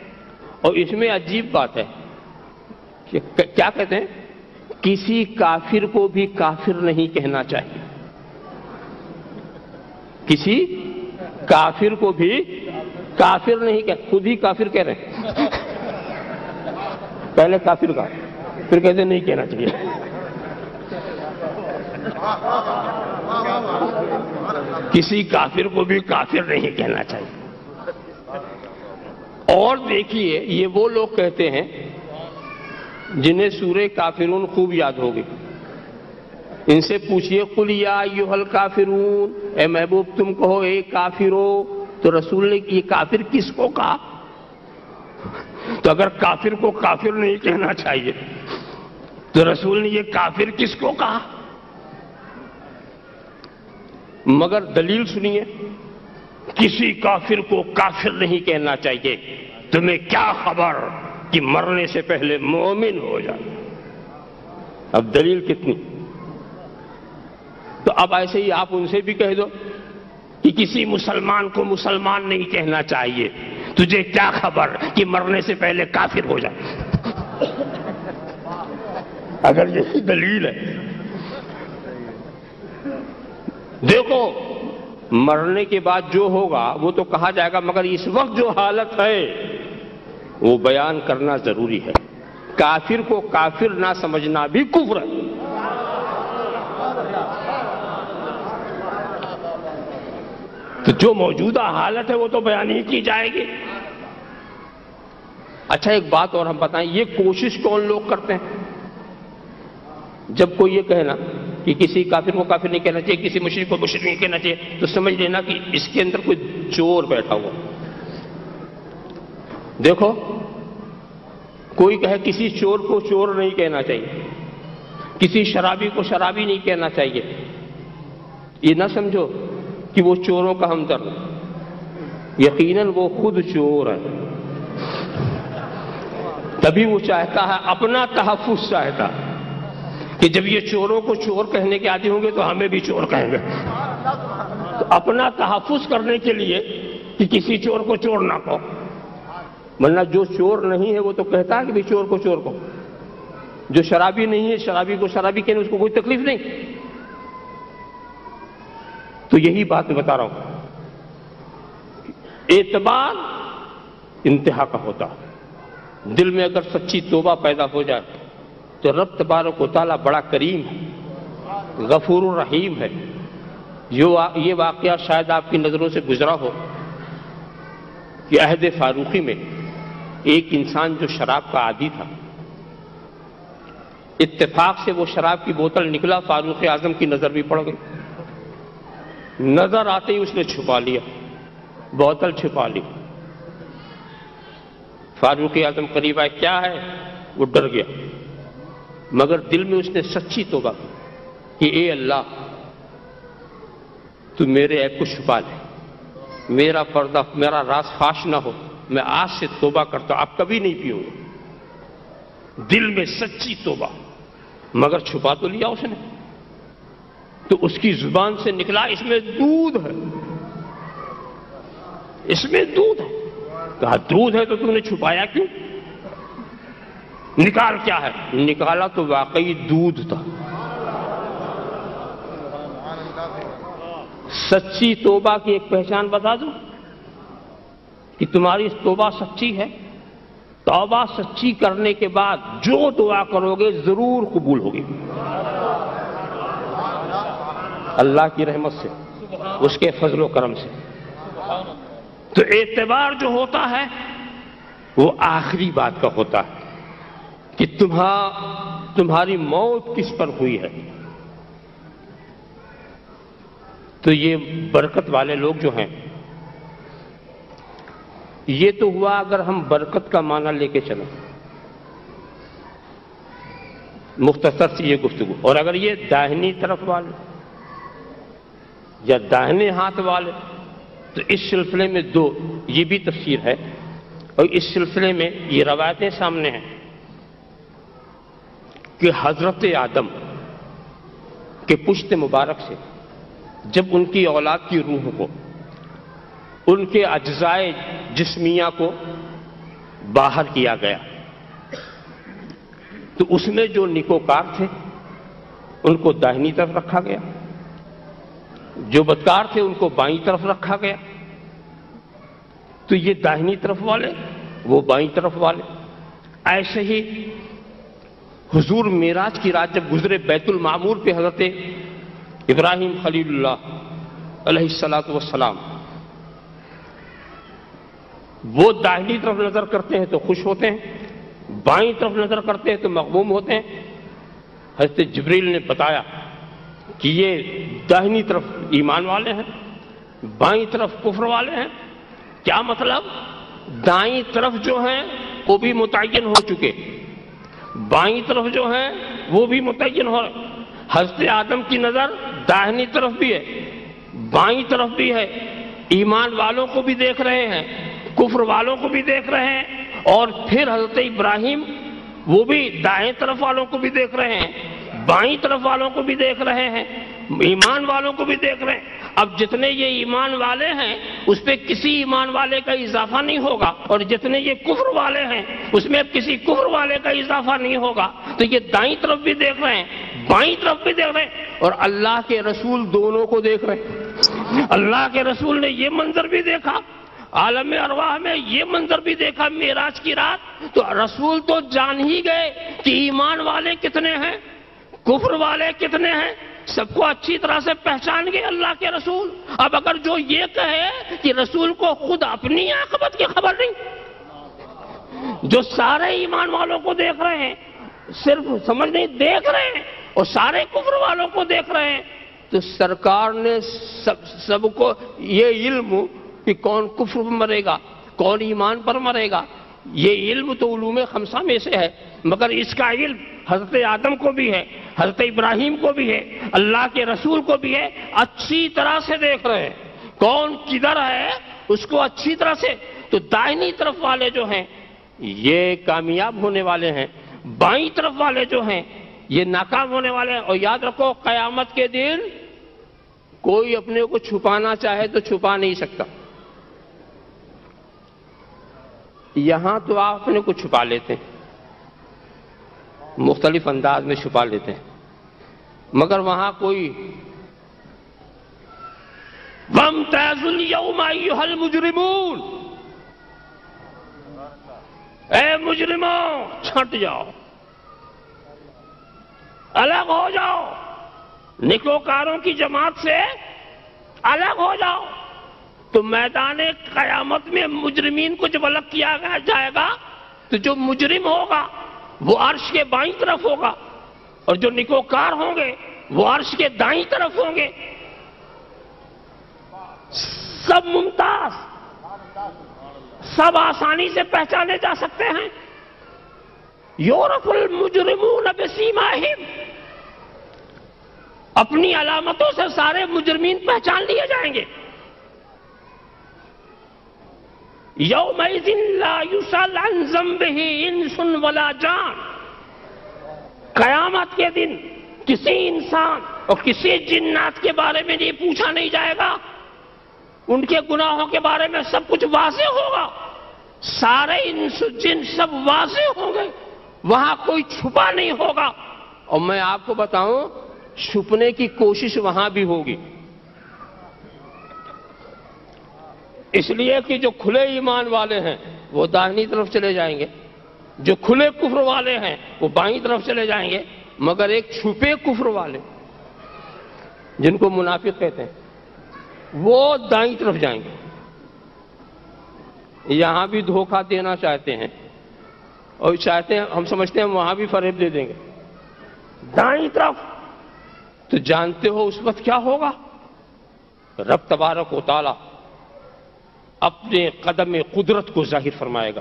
اور اس میں عجیب بات ہے کہ کیا کہتے ہیں، کسی کافر کو بھی کافر نہیں کہنا چاہیے، کسی کافر کو بھی کافر نہیں خود ہی کافر کہہ رہے ہیں۔ پہلے کافر کا، پھر کہتے نہیں کہنا چاہیے۔ کسی کافر کو بھی کافر نہیں کہنا چاہیے۔ اور دیکھیے یہ وہ لوگ کہتے ہیں جنہیں سورہ کافرون خوب یاد ہوگی، ان سے پوچھئے قل یا ایھا الکافرون، اے محبوب تم کہو اے کافرو۔ تو رسول نے یہ کافر کس کو کہا؟ تو اگر کافر کو کافر نہیں کہنا چاہیے تو رسول نے یہ کافر کس کو کہا؟ مگر دلیل سنیے کسی کافر کو کافر نہیں کہنا چاہیے. تمہیں کیا خبر کہ مرنے سے پہلے مومن ہو جائے. اب دلیل کتنی؟ تو اب ایسے ہی آپ ان سے بھی کہہ دو کہ کسی مسلمان کو مسلمان نہیں کہنا چاہیے. تجھے کیا خبر کہ مرنے سے پہلے کافر ہو جائے. اگر یہی دلیل ہے. دیکھو مرنے کے بعد جو ہوگا وہ تو کہا جائے گا، مگر اس وقت جو حالت ہے وہ بیان کرنا ضروری ہے. کافر کو کافر نہ سمجھنا بھی کفر ہے. تو جو موجودہ حالت ہے وہ تو بیان ہی کی جائے گی. اچھا ایک بات اور ہم بتائیں، یہ کوشش کون لوگ کرتے ہیں؟ جب کوئی یہ کہنا کہ کسی کافر کو کافر نہیں کہنا چاہیے، کسی مشرک کو مشرک نہیں کہنا چاہیے، تو سمجھ لینا کہ اس کے اندر کوئی چور بیٹھا ہوا. دیکھو کوئی کہے کسی چور کو چور نہیں کہنا چاہیے، کسی شرابی کو شرابی نہیں کہنا چاہیے، یہ نہ سمجھو کہ وہ چوروں کا ہمدرد. یقیناً وہ خود چور ہے، تبھی وہ چاہتا ہے، اپنا تحفظ چاہتا ہے کہ جب یہ چوروں کو چور کہنے کے عادی ہوں گے تو ہمیں بھی چور کہیں گے. تو اپنا تحفظ کرنے کے لیے کہ کسی چور کو چور نہ کہو. ورنہ جو چور نہیں ہے وہ تو کہتا ہے کہ بھی چور کو چور کو. جو شرابی نہیں ہے شرابی کو شرابی کہنے اس کو کوئی تکلیف نہیں. تو یہی بات میں بتا رہا ہوں، اعتبار انتہا کا ہوتا ہے. دل میں اگر سچی توبہ پیدا ہو جائے تو رب تبارک و تعالیٰ بڑا کریم ہے، غفور الرحیم ہے. یہ واقعہ شاید آپ کی نظروں سے گزرا ہو کہ عہد فاروقی میں ایک انسان جو شراب کا عادی تھا، اتفاق سے وہ شراب کی بوتل نکلا، فاروق اعظم کی نظر بھی پڑ گئی. نظر آتے ہی اس نے چھپا لیا، بوتل چھپا لی. فاروق اعظم قریب آئے، کیا ہے؟ وہ ڈر گیا، مگر دل میں اس نے سچی توبہ کی کہ اے اللہ تو میرے عیب کو چھپا لے، میرا پردہ میرا راز فاش نہ ہو، میں آج سے توبہ کرتا ہوں، اب کبھی نہیں پیوں گا. دل میں سچی توبہ، مگر چھپا تو لیا اس نے. تو اس کی زبان سے نکلا، اس میں دودھ ہے، اس میں دودھ ہے. کہا دودھ ہے تو تم نے چھپایا کیوں؟ نکال کیا ہے؟ نکالا تو واقعی دودھ تھا. سچی توبہ کی ایک پہچان بتا دوں کہ تمہاری توبہ سچی ہے. توبہ سچی کرنے کے بعد جو دعا کرو گے ضرور قبول ہوگی اللہ کی رحمت سے، اس کے فضل و کرم سے. تو اعتبار جو ہوتا ہے وہ آخری بات کا ہوتا ہے کہ تمہاری موت کس پر ہوئی ہے. تو یہ برکت والے لوگ جو ہیں، یہ تو ہوا اگر ہم برکت کا معنی لے کے چلیں، مختصر سی یہ گفتگو. اور اگر یہ داہنی طرف والے یا داہنے ہاتھ والے، تو اس سلسلے میں دو یہ بھی تفسیر ہے. اور اس سلسلے میں یہ روایتیں سامنے ہیں کہ حضرت آدم کے پشت مبارک سے جب ان کی اولاد کی روح کو، ان کے اجزائے جسمیہ کو باہر کیا گیا، تو اس میں جو نیکوکار تھے ان کو داہنی طرف رکھا گیا، جو بدکار تھے ان کو بائیں طرف رکھا گیا. تو یہ داہنی طرف والے، وہ بائیں طرف والے. ایسے ہی حضور معراج کی رات جب گزرے بیت المعمور پہ حضرت ابراہیم خلیل اللہ علیہ الصلاۃ والسلام، وہ داہنی طرف نظر کرتے ہیں تو خوش ہوتے ہیں، بائیں طرف نظر کرتے ہیں تو مغموم ہوتے ہیں. حضرت جبریل نے بتایا کہ یہ داہنی طرف ایمان والے ہیں، بائیں طرف کفر والے ہیں. کیا مطلب؟ دائیں طرف جو ہیں وہ بھی متعین ہو چکے، بائیں طرف جو ہیں وہ بھی متعین ہو رہے. حضرت آدم کی نظر داہنی طرف بھی ہے، بائیں طرف بھی ہے، ایمان والوں کو بھی دیکھ رہے ہیں، کفر والوں کو بھی دیکھ رہے ہیں، اور پھر حضرت ابراہیم وہ بھی دائیں طرف والوں کو بھی دیکھ رہے ہیں، بائیں طرف والوں کو بھی دیکھ رہے ہیں، ایمان والوں کو بھی دیکھ رہے ہیں۔ اب جتنے یہ ایمان والے ہیں اس پہ کسی ایمان والے کا اضافہ نہیں ہوگا، اور جتنے یہ کفر والے ہیں اس میں کسی کفر والے کا اضافہ نہیں ہوگا۔ تو یہ دائیں طرف بھی دیکھ رہے ہیں، بائیں طرف بھی دیکھ رہے ہیں، اور اللہ کے رسول دونوں کو دیکھ رہے ہیں۔ اللہ کے رسول نے یہ منظر بھی دیکھا، عالم ارواح میں یہ منظر بھی دیکھا معراج کی رات، تو رسول تو جان ہی گئے کہ ایمان والے کتنے ہیں، کفر والے کتنے ہیں، سب کو اچھی طرح سے پہچان گئے اللہ کے رسول۔ اب اگر جو یہ کہے کہ رسول کو خود اپنی عاقبت کی خبر نہیں، جو سارے ایمان والوں کو دیکھ رہے ہیں، صرف سمجھ نہیں دیکھ رہے ہیں، اور سارے کفر والوں کو دیکھ رہے ہیں، تو سرکار نے سب کو یہ علم کہ کون کفر پر مرے گا کون ایمان پر مرے گا، یہ علم تو علوم خمسہ میں سے ہے، مگر اس کا علم حضرت آدم کو بھی ہے، حضرت ابراہیم کو بھی ہے، اللہ کے رسول کو بھی ہے، اچھی طرح سے دیکھ رہے ہیں کون کدھر ہے اس کو اچھی طرح سے۔ تو دائنی طرف والے جو ہیں یہ کامیاب ہونے والے ہیں، بائیں طرف والے جو ہیں یہ ناکام ہونے والے ہیں۔ اور یاد رکھو قیامت کے دن کوئی اپنے کو چھپانا چاہے تو چھپا نہیں سکتا۔ یہاں تو آپ اپنے کو چھپا لیتے ہیں، مختلف انداز میں چھپا لیتے ہیں، مگر وہاں کوئی وَامْتَازُوا الْيَوْمَ أَيُّهَا الْمُجْرِمُونَ، اے مجرموں چھٹ جاؤ، الگ ہو جاؤ، نیکوکاروں کی جماعت سے الگ ہو جاؤ۔ تو میدان قیامت میں مجرمین کو جب الگ کیا جائے گا تو جو مجرم ہوگا وہ عرش کے بائیں طرف ہوگا، اور جو نیکوکار ہوں گے وہ عرش کے دائیں طرف ہوں گے، سب ممتاز، سب آسانی سے پہچانے جا سکتے ہیں۔ یعرف المجرمون بسیماہم، اپنی علامتوں سے سارے مجرمین پہچان لیے جائیں گے۔ یومئذ لا یسأل عن ذنبہ انس ولا جان، قیامت کے دن کسی انسان اور کسی جنات کے بارے میں نہیں پوچھا نہیں جائے گا، ان کے گناہوں کے بارے میں سب کچھ واضح ہوگا، سارے انس جن سب واضح ہوں گے، وہاں کوئی چھپا نہیں ہوگا۔ اور میں آپ کو بتاؤں چھپنے کی کوشش وہاں بھی ہوگی، اس لیے کہ جو کھلے ایمان والے ہیں وہ داہنی طرف چلے جائیں گے، جو کھلے کفر والے ہیں وہ بائیں طرف چلے جائیں گے، مگر ایک چھپے کفر والے جن کو منافق کہتے ہیں وہ دائیں طرف جائیں گے۔ یہاں بھی دھوکہ دینا چاہتے ہیں، اور چاہتے ہیں، ہم سمجھتے ہیں وہاں بھی فریب دے دیں گے، دائیں طرف۔ تو جانتے ہو اس وقت کیا ہوگا؟ رب تبارک و تعالی اپنے قدم قدرت کو ظاہر فرمائے گا۔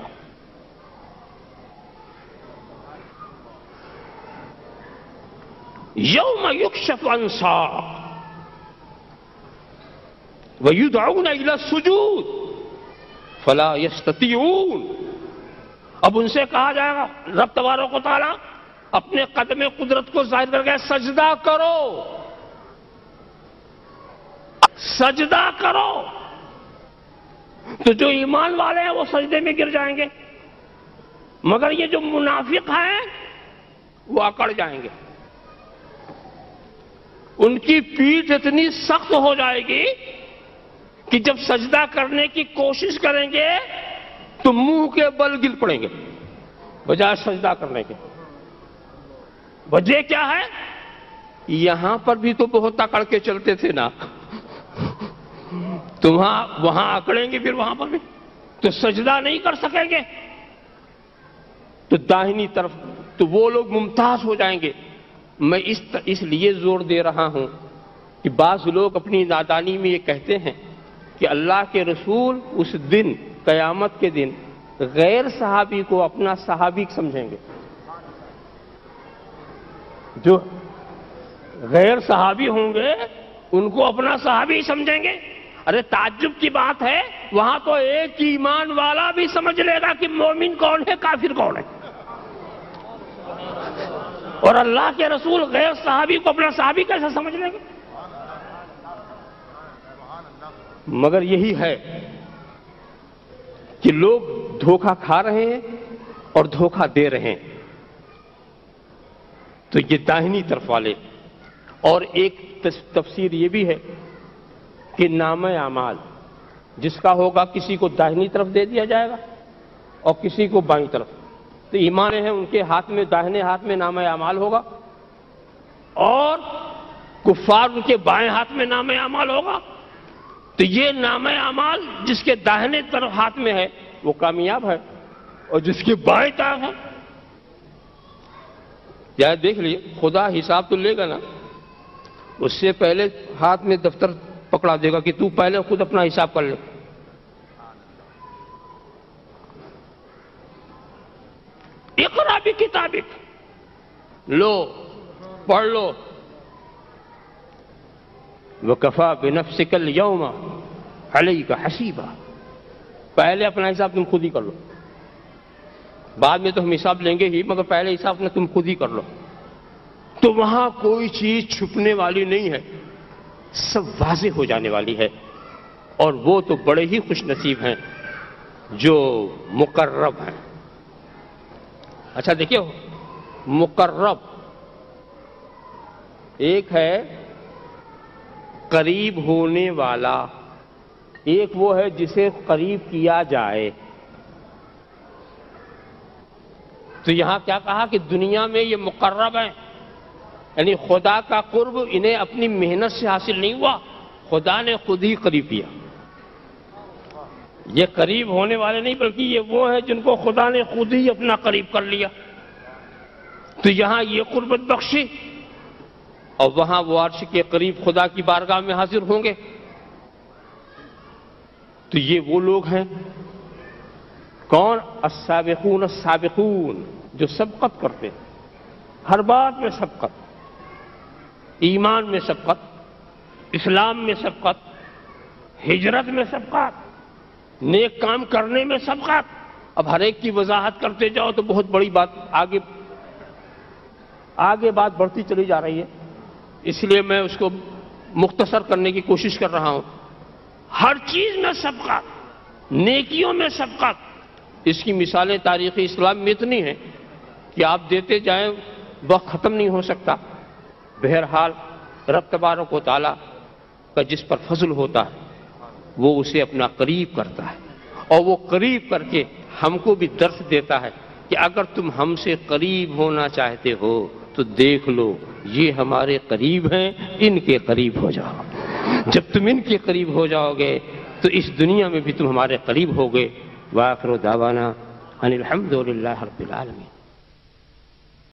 یوم یکشف عن ساق ویدعون الی السجود فلا یستطیعون، اب ان سے کہا جائے گا، رب تبارک و تعالی اپنے قدم قدرت کو ظاہر کر کے سجدہ کرو، سجدہ کرو۔ تو جو ایمان والے ہیں وہ سجدے میں گر جائیں گے، مگر یہ جو منافق ہیں وہ اکڑ جائیں گے، ان کی پیٹھ اتنی سخت ہو جائے گی کہ جب سجدہ کرنے کی کوشش کریں گے تو منہ کے بل گر پڑیں گے بجائے سجدہ کرنے کے۔ وجہ کیا ہے؟ یہاں پر بھی تو بہت اکڑ کے چلتے تھے نا، تو وہاں اکڑیں گے، پھر وہاں پر بھی تو سجدہ نہیں کر سکیں گے، تو داہنی طرف تو وہ لوگ ممتاز ہو جائیں گے۔ میں اس لیے زور دے رہا ہوں کہ بعض لوگ اپنی نادانی میں یہ کہتے ہیں کہ اللہ کے رسول اس دن قیامت کے دن غیر صحابی کو اپنا صحابی سمجھیں گے، جو غیر صحابی ہوں گے ان کو اپنا صحابی سمجھیں گے۔ ارے تعجب کی بات ہے، وہاں تو ایک ایمان والا بھی سمجھ لے گا کہ مومن کون ہے، کافر کون ہے، اور اللہ کے رسول غیر صحابی کو اپنا صحابی کیسے سمجھ لیں گے؟ مگر یہی ہے کہ لوگ دھوکہ کھا رہے ہیں اور دھوکہ دے رہے ہیں. تو یہ داہنی طرف والے. اور ایک تفسیر یہ بھی ہے کہ نامہ اعمال جس کا ہوگا کسی کو داہنی طرف دے دیا جائے گا اور کسی کو بائیں طرف. تو ایمان ہیں ان کے ہاتھ میں، داہنے ہاتھ میں نامہ اعمال ہوگا، اور کفار ان کے بائیں ہاتھ میں نامہ اعمال ہوگا. تو یہ نامہ اعمال جس کے داہنے طرف ہاتھ میں ہے وہ کامیاب ہے، اور جس کے بائیں طرف ہے، یا دیکھ لیے خدا حساب تو لے گا نا، اس سے پہلے ہاتھ میں دفتر پکڑا دے گا کہ تو پہلے خود اپنا حساب کر لے. اقرا بکتابک، لو پڑھ لو. وکفا بنفسک اليوم علیک حسیبا، پہلے اپنا حساب تم خود ہی کر لو. بعد میں تو ہم حساب لیں گے ہی، مگر پہلے حساب تم خود ہی کر لو. تو وہاں کوئی چیز چھپنے والی نہیں ہے، سب واضح ہو جانے والی ہے. اور وہ تو بڑے ہی خوش نصیب ہیں جو مقرب ہیں. اچھا دیکھیے، مقرب ایک ہے قریب ہونے والا، ایک وہ ہے جسے قریب کیا جائے. تو یہاں کیا کہا کہ دنیا میں یہ مقرب ہیں، یعنی خدا کا قرب انہیں اپنی محنت سے حاصل نہیں ہوا، خدا نے خود ہی قریب کیا. یہ قریب ہونے والے نہیں، بلکہ یہ وہ ہیں جن کو خدا نے خود ہی اپنا قریب کر لیا. تو یہاں یہ قربت بخشی، اور وہاں وہ عرش کے قریب خدا کی بارگاہ میں حاضر ہوں گے. تو یہ وہ لوگ ہیں کون؟ السابقون السابقون، جو سبقت کرتے ہیں، ہر بات میں سبقت، ایمان میں سبقت، اسلام میں سبقت، ہجرت میں سبقت، نیک کام کرنے میں سبقت. اب ہر ایک کی وضاحت کرتے جاؤ تو بہت بڑی بات آگے بات بڑھتی چلی جا رہی ہے، اس لیے میں اس کو مختصر کرنے کی کوشش کر رہا ہوں. ہر چیز میں سبقت، نیکیوں میں سبقت. اس کی مثالیں تاریخ اسلام میں اتنی ہیں کہ آپ دیتے جائیں وقت ختم نہیں ہو سکتا. بہرحال رب تبارک و تعالیٰ کا جس پر فضل ہوتا ہے وہ اسے اپنا قریب کرتا ہے، اور وہ قریب کر کے ہم کو بھی درس دیتا ہے کہ اگر تم ہم سے قریب ہونا چاہتے ہو تو دیکھ لو یہ ہمارے قریب ہیں، ان کے قریب ہو جاؤ. جب تم ان کے قریب ہو جاؤ گے تو اس دنیا میں بھی تم ہمارے قریب ہوگے. وآخر دعوانا ان الحمد للہ رب العالمین.